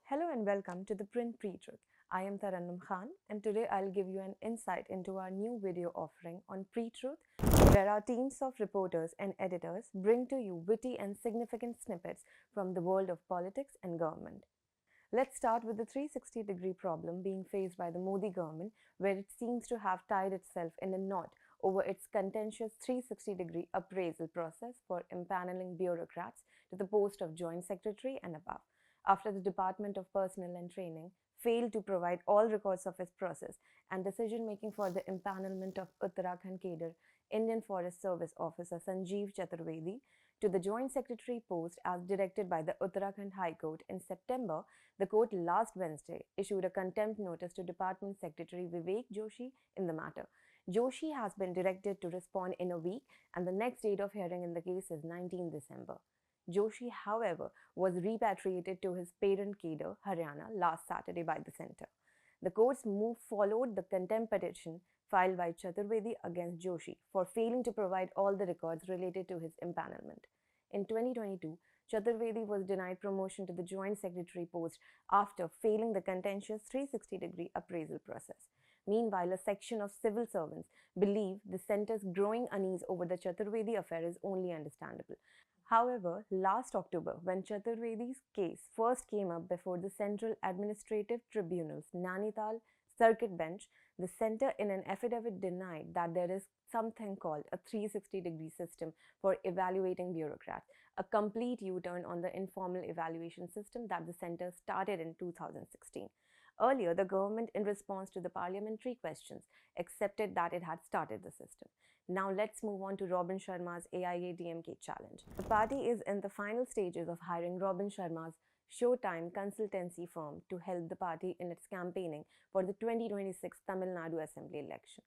Hello and welcome to ThePrint Pre-Truth. I am Tarannum Khan and today I'll give you an insight into our new video offering on Pre-Truth, where our teams of reporters and editors bring to you witty and significant snippets from the world of politics and government. Let's start with the 360-degree problem being faced by the Modi government, where it seems to have tied itself in a knot over its contentious 360-degree appraisal process for impaneling bureaucrats to the post of Joint Secretary and above, after the Department of Personnel and Training failed to provide all records of its process and decision-making for the empanelment of Uttarakhand cadre Indian Forest Service officer Sanjeev Chaturvedi to the Joint Secretary post as directed by the Uttarakhand High Court in September. The court last Wednesday issued a contempt notice to Department Secretary Vivek Joshi in the matter. Joshi has been directed to respond in a week, and the next date of hearing in the case is 19 December. Joshi, however, was repatriated to his parent cadre, Haryana, last Saturday by the centre. The court's move followed the contempt petition filed by Chaturvedi against Joshi for failing to provide all the records related to his empanelment. In 2022, Chaturvedi was denied promotion to the Joint Secretary post after failing the contentious 360-degree appraisal process. Meanwhile, a section of civil servants believe the centre's growing unease over the Chaturvedi affair is only understandable. However, last October, when Chaturvedi's case first came up before the Central Administrative Tribunal's Nainital Circuit Bench, the centre in an affidavit denied that there is something called a 360-degree system for evaluating bureaucrats, a complete U-turn on the informal evaluation system that the centre started in 2016. Earlier, the government, in response to the parliamentary questions, accepted that it had started the system. Now let's move on to Robbin Sharma's AIADMK challenge. The party is in the final stages of hiring Robbin Sharma's Showtime consultancy firm to help the party in its campaigning for the 2026 Tamil Nadu Assembly election.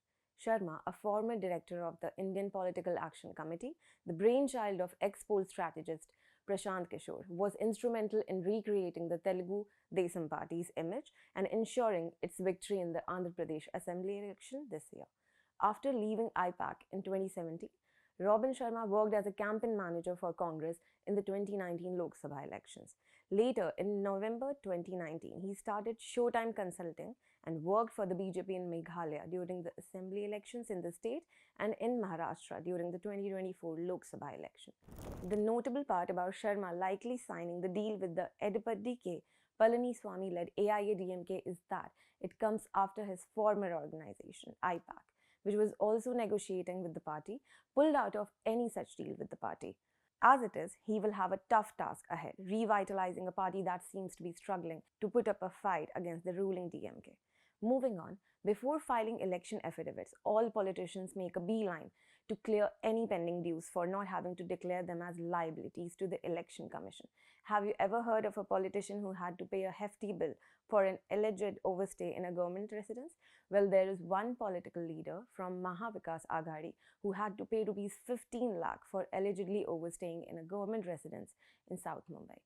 Sharma, a former director of the Indian Political Action Committee, the brainchild of ex-poll strategist Prashant Kishore, was instrumental in recreating the Telugu Desam Party's image and ensuring its victory in the Andhra Pradesh Assembly election this year. After leaving IPAC in 2017, Robbin Sharma worked as a campaign manager for Congress in the 2019 Lok Sabha elections. Later, in November 2019, he started Showtime Consulting and worked for the BJP in Meghalaya during the assembly elections in the state and in Maharashtra during the 2024 Lok Sabha election. The notable part about Sharma likely signing the deal with the Edapadi Palaniswamy-led AIADMK is that it comes after his former organization, IPAC, which was also negotiating with the party, pulled out of any such deal with the party. As it is, he will have a tough task ahead, revitalizing a party that seems to be struggling to put up a fight against the ruling DMK. Moving on, before filing election affidavits, all politicians make a beeline to clear any pending dues for not having to declare them as liabilities to the Election Commission. Have you ever heard of a politician who had to pay a hefty bill for an alleged overstay in a government residence? Well, there is one political leader from Mahavikas Aghadi who had to pay Rs 15 lakh for allegedly overstaying in a government residence in South Mumbai.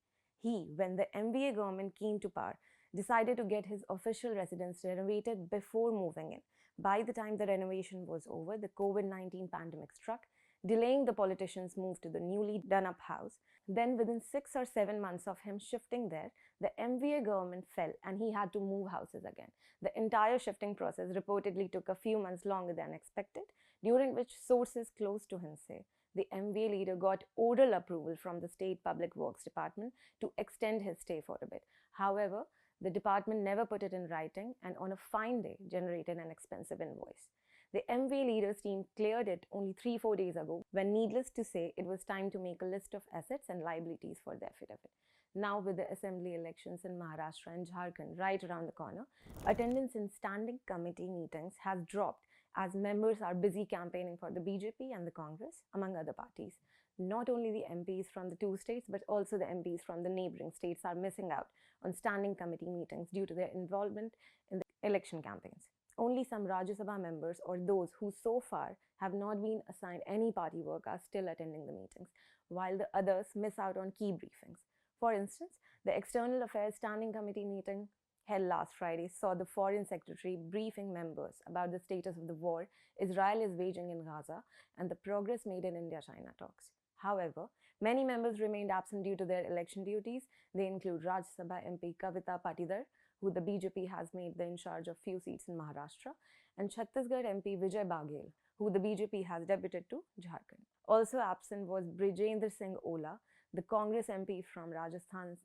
He, when the MVA government came to power, decided to get his official residence renovated before moving in. By the time the renovation was over, the COVID-19 pandemic struck, delaying the politician's move to the newly done-up house. Then within 6 or 7 months of him shifting there, the MVA government fell and he had to move houses again. The entire shifting process reportedly took a few months longer than expected, during which sources close to him say the MVA leader got oral approval from the State Public Works Department to extend his stay for a bit. However, the department never put it in writing and on a fine day generated an expensive invoice. The MVA leaders team cleared it only 3-4 days ago, when needless to say, it was time to make a list of assets and liabilities for the affidavit. Now, with the assembly elections in Maharashtra and Jharkhand right around the corner, attendance in standing committee meetings has dropped as members are busy campaigning for the BJP and the Congress, among other parties. Not only the MPs from the two states, but also the MPs from the neighbouring states are missing out on standing committee meetings due to their involvement in the election campaigns. Only some Rajya Sabha members or those who so far have not been assigned any party work are still attending the meetings, while the others miss out on key briefings. For instance, the External Affairs Standing Committee meeting held last Friday saw the Foreign Secretary briefing members about the status of the war Israel is waging in Gaza and the progress made in India-China talks. However, many members remained absent due to their election duties. They include Rajya Sabha MP Kavita Patidar, who the BJP has made in charge of few seats in Maharashtra, and Chhattisgarh MP Vijay Baghel, who the BJP has deputed to Jharkhand. Also absent was Brijendra Singh Ola, the Congress MP from Rajasthan's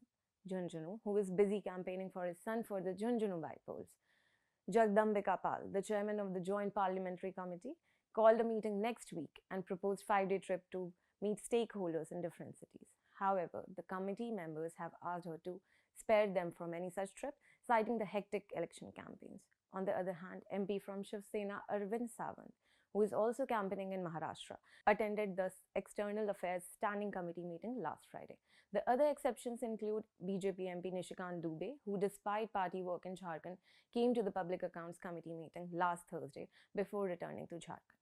Jhunjhunu, who is busy campaigning for his son for the Jhunjhunu bypolls. Jagdambika Pal, the chairman of the Joint Parliamentary Committee, called a meeting next week and proposed 5-day trip to meet stakeholders in different cities. However, the committee members have asked her to spare them from any such trip, citing the hectic election campaigns. On the other hand, MP from Shiv Sena Arvind Sawant, who is also campaigning in Maharashtra, attended the External Affairs Standing Committee meeting last Friday. The other exceptions include BJP MP Nishikant Dubey, who despite party work in Jharkhand, came to the Public Accounts Committee meeting last Thursday before returning to Jharkhand.